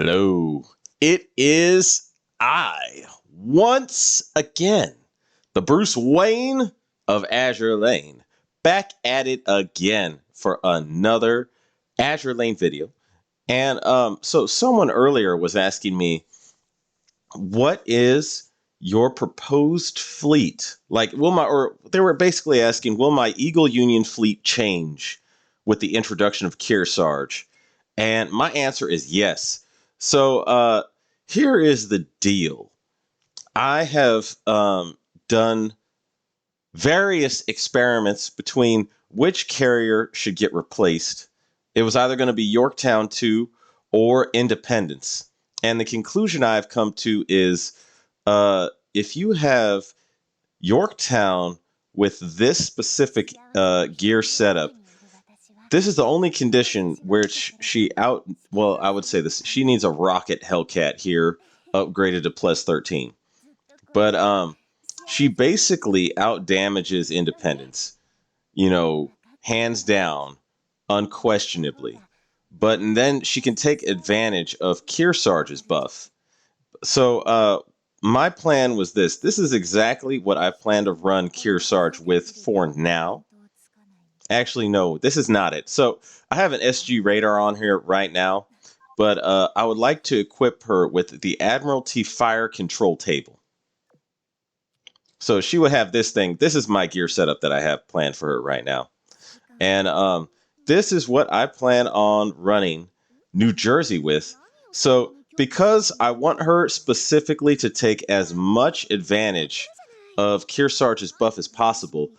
Hello. It is I, once again, the Bruce Wayne of Azure Lane, back at it again for another Azure Lane video. And so someone earlier was asking me, what is your proposed fleet? Like, or they were basically asking, will my Eagle Union fleet change with the introduction of Kier Sarge? And my answer is yes. So here is the deal. I have done various experiments between which carrier should get replaced. It was either going to be Yorktown 2 or Independence. And the conclusion I've come to is if you have Yorktown with this specific gear setup, this is the only condition where I would say this. She needs a rocket Hellcat here, upgraded to plus 13. But she basically out damages Independence, hands down, unquestionably. But and then she can take advantage of Kier Sarge's buff. So my plan was this. This is exactly what I plan to run Kier Sarge with for now. Actually, no, this is not it. So I have an SG radar on here right now, but I would like to equip her with the Admiralty Fire Control Table. So she would have this thing. This is my gear setup that I have planned for her right now. And this is what I plan on running New Jersey with. So because I want her specifically to take as much advantage of Kier Sarge's buff as possible,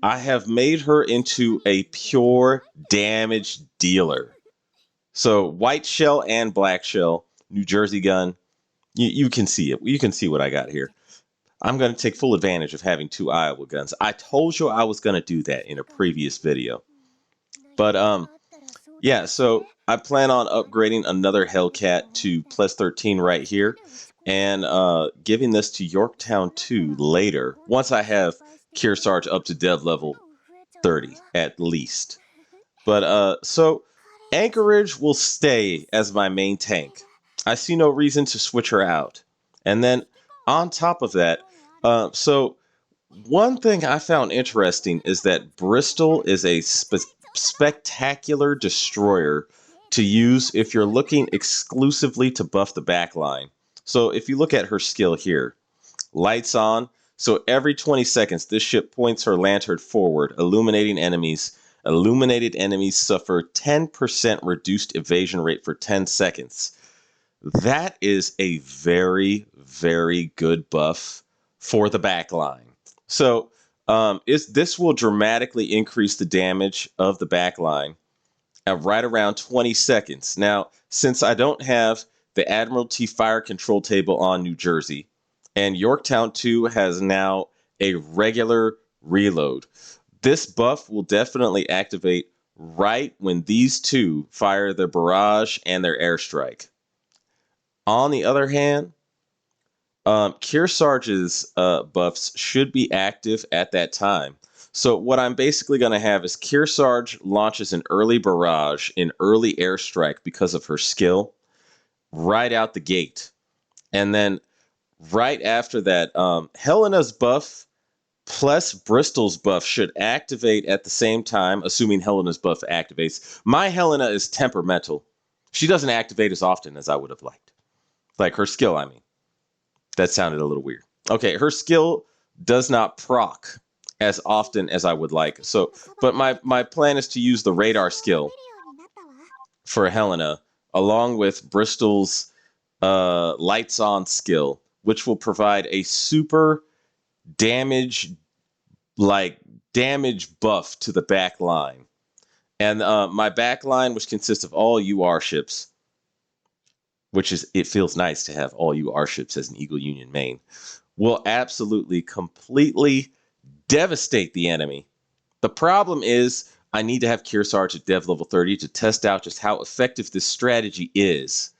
I have made her into a pure damage dealer. So white shell and black shell, New Jersey gun. You can see it. You can see what I got here. I'm going to take full advantage of having two Iowa guns. I told you I was going to do that in a previous video. But yeah, so I plan on upgrading another Hellcat to plus 13 right here and giving this to Yorktown 2 later once I have Kier Sarge up to dev level 30 at least. But so Anchorage will stay as my main tank. I see no reason to switch her out. And then on top of that, so one thing I found interesting is that Bristol is a spectacular destroyer to use if you're looking exclusively to buff the backline. So if you look at her skill here, lights on. So every 20 seconds, this ship points her lantern forward, illuminating enemies. Illuminated enemies suffer 10% reduced evasion rate for 10 seconds. That is a very, very good buff for the backline. So this will dramatically increase the damage of the backline at right around 20 seconds. Now, since I don't have the Admiralty Fire Control Table on New Jersey, and Yorktown 2 has now a regular reload, this buff will definitely activate right when these two fire their barrage and their airstrike. On the other hand, Kier Sarge's buffs should be active at that time. So what I'm basically going to have is Kier Sarge launches an early barrage, an early airstrike because of her skill, right out the gate. And then right after that, Helena's buff plus Bristol's buff should activate at the same time, assuming Helena's buff activates. My Helena is temperamental. She doesn't activate as often as I would have liked. Like her skill, I mean. That sounded a little weird. Okay, her skill does not proc as often as I would like. So, but my plan is to use the radar skill for Helena along with Bristol's lights on skill, which will provide a super damage buff to the back line. And my back line, which consists of all UR ships, it feels nice to have all UR ships as an Eagle Union main, will absolutely, completely devastate the enemy. The problem is I need to have Kier Sarge at dev level 30 to test out just how effective this strategy is.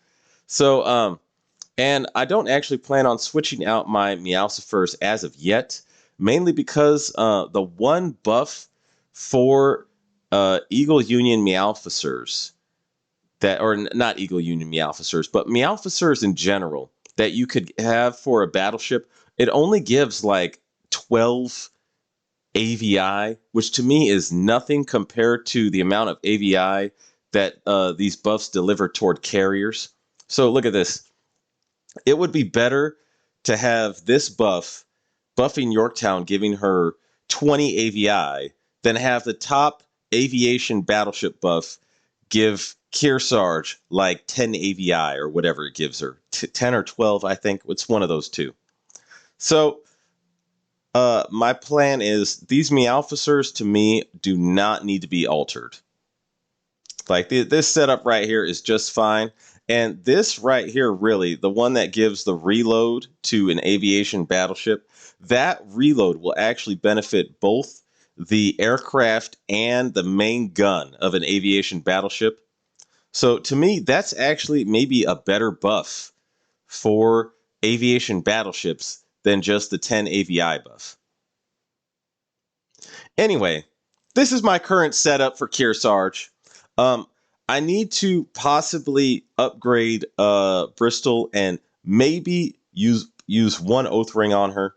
So, and I don't actually plan on switching out my Meowsifers as of yet, mainly because the one buff for Eagle Union Meowsifers that, or not Eagle Union Meowficers, but Meowficers in general that you could have for a battleship. It only gives like 12 AVI, which to me is nothing compared to the amount of AVI that these buffs deliver toward carriers. So look at this. It would be better to have this buff buffing Yorktown, giving her 20 AVI, than have the top aviation battleship buff give Kier Sarge like 10 AVI or whatever it gives her. 10 or 12, I think. It's one of those two. So my plan is these Meowficers to me do not need to be altered. Like this setup right here is just fine. And this right here, really, the one that gives the reload to an aviation battleship, that reload will actually benefit both the aircraft and the main gun of an aviation battleship. So to me, that's actually maybe a better buff for aviation battleships than just the 10 AVI buff. Anyway, this is my current setup for Kier Sarge. I need to possibly upgrade Bristol and maybe use one oath ring on her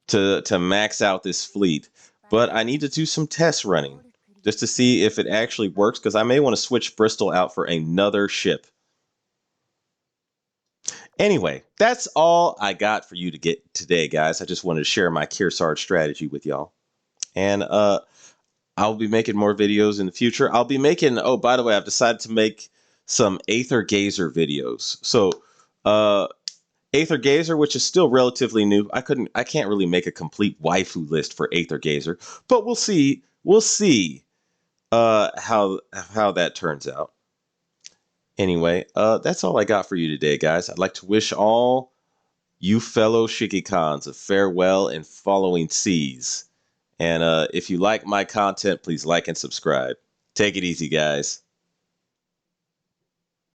to max out this fleet. But I need to do some test running just to see if it actually works, because I may want to switch Bristol out for another ship. Anyway, that's all I got for you to get today, guys. I just wanted to share my Kier Sarge strategy with y'all. And I'll be making more videos in the future. I'll be making, oh, by the way, I've decided to make some Aether Gazer videos. So, Aether Gazer, which is still relatively new. I can't really make a complete waifu list for Aether Gazer, but we'll see. We'll see how that turns out. Anyway, that's all I got for you today, guys. I'd like to wish all you fellow Shikikans a farewell and following seas. And if you like my content, please like and subscribe. Take it easy, guys.